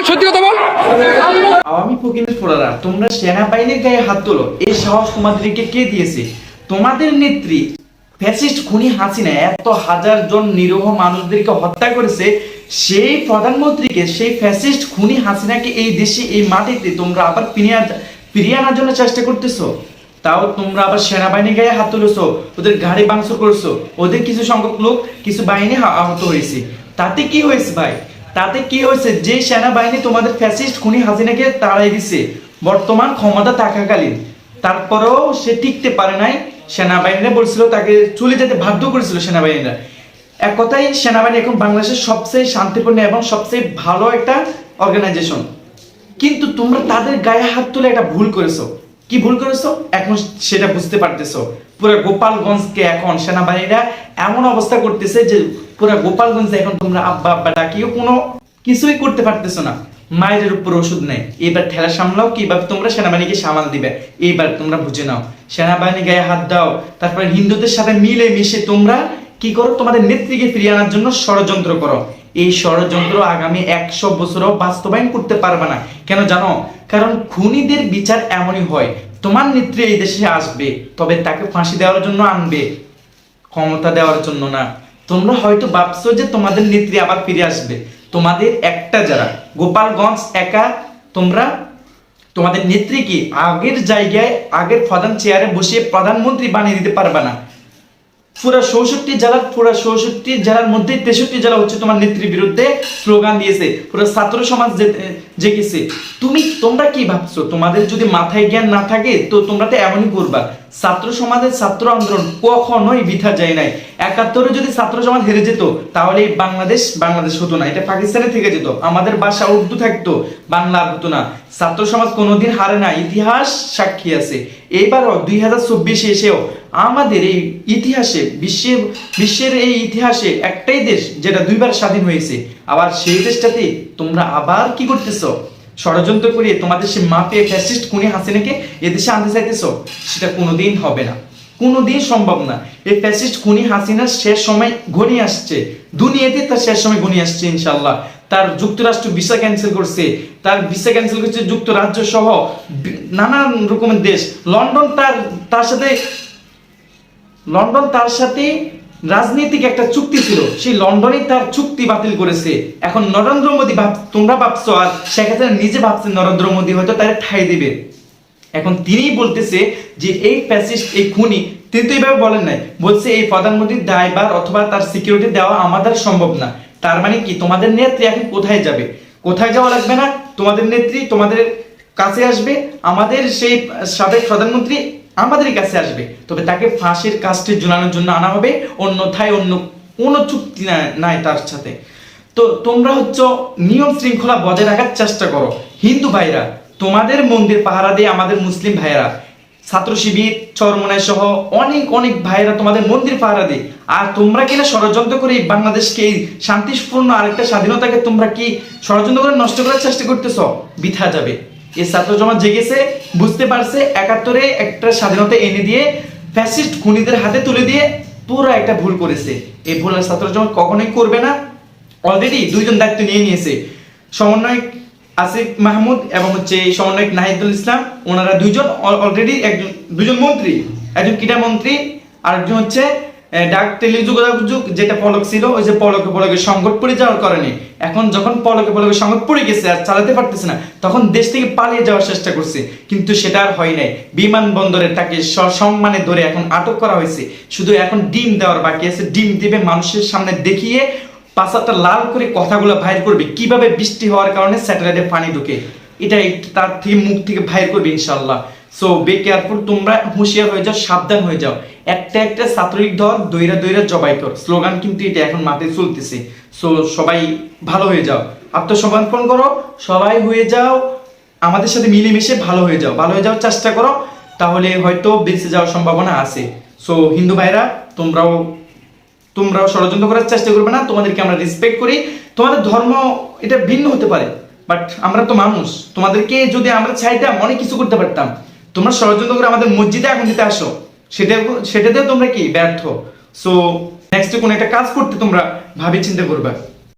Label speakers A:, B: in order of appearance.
A: সত্যি কথা বল।
B: আওয়ামী ফকিরের ফোড়ারা, তোমরা সেনাবাহিনীর গায়ে হাত তোলো, এই সাহস তোমাদেরকে কে দিয়েছে? তোমাদের নেত্রী ফ্যাসিস্ট খুনি হাসিনা এত হাজার জন নিরীহ মানুষদেরকে হত্যা করেছে, সেই প্রধানমন্ত্রীকে, সেই ফ্যাসিস্ট খুনি হাসিনাকে এই দেশে, এই মাটিতে তোমরা আবার ফিরিয়ে আনার জন্য চেষ্টা করতেছো। তাও তোমরা আবার সেনাবাহিনী গায়ে হাত তুলেছো, ওদের গাড়ি ভাঙচুর করছো, ওদের কিছু সংখ্যক লোক, কিছু বাহিনী আহত হয়েছে। তাতে কি হয়েছে ভাই? তাতে কি হয়েছে? যে সেনাবাহিনী তোমাদের ফ্যাসিস্ট খুনি হাসিনাকে তাড়াই দিছে বর্তমান ক্ষমতা থাকাকালীন, তারপরেও সে টিকতে পারে নাই। সেনাবাহিনীরা বলছিল তাকে চলে যেতে বাধ্য করেছিল সেনাবাহিনীরা। এক কথায় সেনাবাহিনী এখন বাংলাদেশের সবচেয়ে শান্তিপূর্ণ এবং সবচেয়ে ভালো একটা অর্গানাইজেশন। কিন্তু তোমরা তাদের গায়ে হাত তুলে একটা ভুল করেছো। কি ভুল করেছো এখন সেটা বুঝতে পারতেছো। পুরো গোপালগঞ্জকে এখন সেনাবাহিনীরা এমন অবস্থা করতেছে যে পুরো গোপালগঞ্জে এখন তোমরা আব্বা আব্বা ডাকিও কোনো কিছুই করতে পারতেছো না। মায়ের উপর ওষুধ নেই। এবার ঠেলা সামলাও, কিভাবে তোমরা সেনাবাহিনীকে সামাল দিবে এইবার তোমরা বুঝে নাও। সেনাবাহিনী গায়ে হাত দাও, তারপরে হিন্দুদের সাথে মিলে মিশে তোমরা কি করো? তোমাদের নেত্রীকে ফিরিয়ে আনার জন্য ষড়যন্ত্র করো। এই ষড়যন্ত্র আগামী 100 বছরও বাস্তবায়ন করতে পারবে না। কেন জানো? কারণ খুনিদের বিচার এমনই হয়। তোমার নেত্রী এই দেশে আসবে, তবে তাকে ফাঁসি দেওয়ার জন্য আনবে, ক্ষমতা দেওয়ার জন্য না। তোমরা হয়তো ভাবছো যে তোমাদের নেত্রী আবার ফিরে আসবে। তোমাদের একটা যারা গোপালগঞ্জ একা, তোমরা তোমাদের নেত্রীকে আগের জায়গায়, আগের প্রধান চেয়ারে বসিয়ে প্রধানমন্ত্রী বানিয়ে দিতে পারবে না। পুরা 64 জেলার মধ্যে 63 জেলা হচ্ছে তোমার নেত্রীর বিরুদ্ধে স্লোগান দিয়েছে, পুরো ছাত্র সমাজ জেগেছে। তোমরা কি ভাবছো? তোমাদের যদি মাথায় জ্ঞান না থাকে তো তোমরা তো এমনই করবা। ছাত্র সমাজের ছাত্র আন্দোলন কখনোই বৃথা যায় নাই। 71-এ যদি ছাত্র সমাজ হেরে যেত তাহলে বাংলাদেশ হতো না, এটা পাকিস্তানে থেকে যেত। আমাদের ভাষা উর্দু থাকতো, বাংলা হতো না। ছাত্র সমাজ কোনোদিন হারে না, ইতিহাস সাক্ষী আছে। এবারও 2024 এসেও আমাদের এই ইতিহাসে, বিশ্বের এই ইতিহাসে একটাই দেশ যেটা 2বার স্বাধীন হয়েছে, আবার সেই দেশটাতে তোমরা আবার কি করতেছো? ষড়যন্ত্র করে তোমাদের সে মাফিয়া ফ্যাসিস্ট খুনি হাসিনাকে এদেশে আনতে চাইতেছো। সেটা কোনোদিন হবে না, কোনোদিন সম্ভব না। এই ফ্যাসিস্ট খুনি হাসিনার শেষ সময় ঘনিয়ে আসছে, দুনিয়াতে তার শেষ সময় ঘনিয়ে আসছে ইনশাআল্লাহ। তার যুক্তরাষ্ট্র ভিসা ক্যান্সেল করছে, যুক্তরাজ্য সহ নানান রকমের দেশ। লন্ডন তার সাথে রাজনৈতিক একটা চুক্তি ছিল, সেই লন্ডনে তার চুক্তি বাতিল করেছে। এখন নরেন্দ্র মোদী তোমরা ভাবছো, আর শেখ হাসিনা নিজে ভাবছেন নরেন্দ্র মোদী হয়তো তার ঠাঁই দিবে। এখন তিনিই বলতেছে যে এই ফ্যাসিস্ট, এই খুনি, তিনি তো এইভাবে বলেন নাই, বলছে এই প্রধানমন্ত্রীর দায়ভার অথবা তার সিকিউরিটি দেওয়া আমাদের সম্ভব না। তার মানে কি? তোমাদের নেত্রী এখন কোথায় যাবে? কোথায় যাওয়া লাগবে না, তোমাদের নেত্রী তোমাদের কাছে আসবে। আমাদের সেই সাবেক প্রধানমন্ত্রী আমাদের কাছে আসবে, তবে তাকে ফাঁসির কাস্টে ঝুলানোর জন্য আনা হবে, অন্যথায় অন্য কোনো চুক্তি নাই তার সাথে। তো তোমরা হচ্ছে নিয়ম শৃঙ্খলা বজায় রাখার চেষ্টা করো। হিন্দু ভাইরা তোমাদের মন্দির পাহারা দিয়ে, আমাদের মুসলিম ভাইয়েরা, ছাত্র শিবির, চরমনাই সহ অনেক ভাইয়েরা তোমাদের মন্দির পাহারা দিয়ে, আর তোমরা কিনা ষড়যন্ত্র করে বাংলাদেশকে, এই শান্তিপূর্ণ আরেকটা স্বাধীনতাকে তোমরা কি ষড়যন্ত্র করে নষ্ট করার চেষ্টা করতেছ? বৃথা যাবে। এই ছাত্র সমাজ জেগেছে, বুঝতে পারছে 71-এ একটা স্বাধীনতা এনে দিয়ে ফ্যাসিস্ট খুনিদের হাতে তুলে দিয়ে পুরো একটা ভুল করেছে। এই ভুল ছাত্র সমাজ কখনোই করবে না। অলরেডি 2জন দায়িত্ব নিয়ে নিয়েছে, সমন্বয়ক আসিফ মাহমুদ এবং হচ্ছে সমন্বয়ক নাহিদুল ইসলাম। ওনারা 2জন অলরেডি, 2জন মন্ত্রী, একজন ক্রীড়া মন্ত্রী আর একজন হচ্ছে ডাক টেলিযোগাযোগ, যেটা পলক ছিল, ওই যে পলকে সংকট পড়ে যাওয়ার কারণে এখন যখন পলকে সংকট পড়ে গেছে আর চালাতে পারতেছে না, তখন দেশ থেকে পালিয়ে যাওয়ার চেষ্টা করছে, কিন্তু সেটা আর হয় নাই। বিমানবন্দরে তাকে সসম্মানে ধরে এখন আটক করা হয়েছে। শুধু এখন ডিম দেওয়ার বাকি আছে, ডিম দিবে, মানুষের সামনে দেখিয়ে পাশাটা লাল করে কথাগুলো ভাইর করবে, কিভাবে বৃষ্টি হওয়ার কারণে স্যাটেলাইটে পানি ঢুকে, এটাই তার থেকে মুখ থেকে ভাইর করবে ইনশাআল্লাহ। সো বি কেয়ারফুল, তোমরা হুঁশিয়ার হয়ে যাও, সাবধান হয়ে যাও। একটা ছাত্রলীগ ধর, দইরা জবাই কর, স্লোগান কিন্তু এটা এখন মাথায় চলতেছে। সো সবাই ভালো হয়ে যাও, আত্মসমর্পণ করো, সবাই হয়ে যাও, আমাদের সাথে মিলেমিশে ভালো হয়ে যাও চেষ্টা করো, তাহলে হয়তো বেঁচে যাওয়ার সম্ভাবনা আছে। সো হিন্দু ভাইরা, তোমরাও ষড়যন্ত্র করার চেষ্টা করবে না। তোমাদেরকে আমরা রেসপেক্ট করি। তোমাদের ধর্ম এটা ভিন্ন হতে পারে, বাট আমরা তো মানুষ। তোমাদেরকে যদি আমরা চাইতাম অনেক কিছু করতে পারতাম। তোমরা ষড়যন্ত্র করে আমাদের মসজিদে আগুন দিতে আসো, সেটাতেও তোমরা কি ব্যর্থ। সো নেক্সট কোন একটা কাজ করতে তোমরা ভাবি চিন্তা করবা।